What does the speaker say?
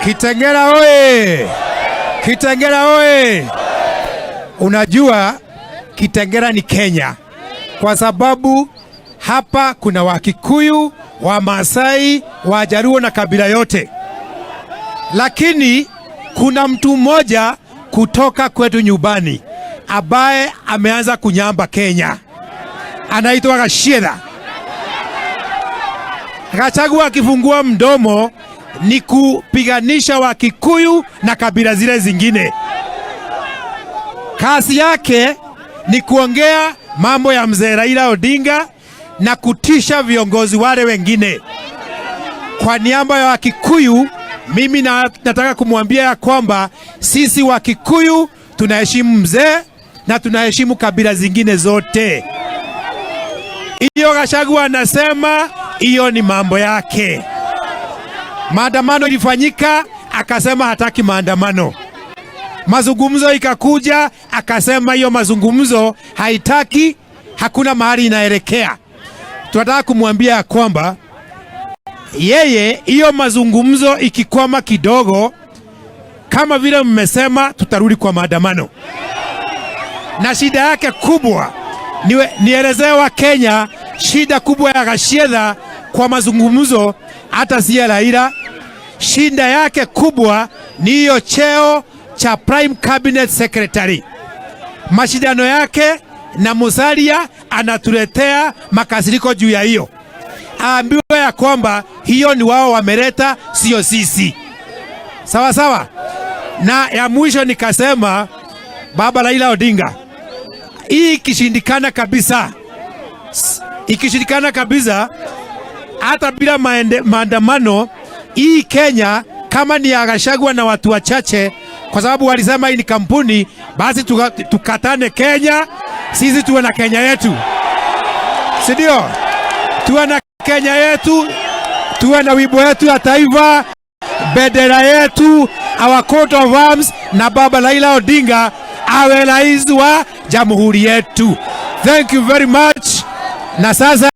Kitengela oye! Kitengela oye! Unajua Kitengela ni Kenya kwa sababu hapa kuna Wakikuyu, Wamasai, Wajaruo na kabila yote. Lakini kuna mtu mmoja kutoka kwetu nyumbani ambaye ameanza kunyamba Kenya. Anaitwa Gachagua. Gachagua akifungua mdomo ni kupiganisha Wakikuyu na kabila zile zingine. Kazi yake ni kuongea mambo ya mzee Raila Odinga na kutisha viongozi wale wengine. Kwa niaba ya Wakikuyu, mimi nataka kumwambia ya kwamba sisi Wakikuyu tunaheshimu mzee na tunaheshimu kabila zingine zote. Hiyo Gachagua anasema hiyo ni mambo yake. Maandamano ilifanyika, akasema hataki maandamano. Mazungumzo ikakuja, akasema hiyo mazungumzo haitaki, hakuna mahali inaelekea. Tunataka kumwambia kwamba yeye hiyo mazungumzo ikikwama kidogo, kama vile mmesema, tutarudi kwa maandamano. Na shida yake kubwa nielezee wa Kenya, shida kubwa ya Gachagua kwa mazungumzo hata si ya Raila. Shida yake kubwa ni hiyo cheo cha Prime Cabinet Secretary. Mashindano yake na Musalia anatuletea makasiriko juu ya hiyo. Aambiwe ya kwamba hiyo ni wao wameleta, sio sisi. Sawa sawa. Na ya mwisho nikasema, baba Raila Odinga, hii ikishindikana kabisa, hata bila maandamano, hii Kenya kama ni ya Gachagua na watu wachache, kwa sababu walisema hii ni kampuni, basi tukatane Kenya, sisi tuwe na Kenya yetu. Si ndio? Tuwe na Kenya yetu, tuwe na wimbo yetu ya taifa, bendera yetu, our coat of arms, na baba Raila Odinga awe rais wa jamhuri yetu. Thank you very much. Na sasa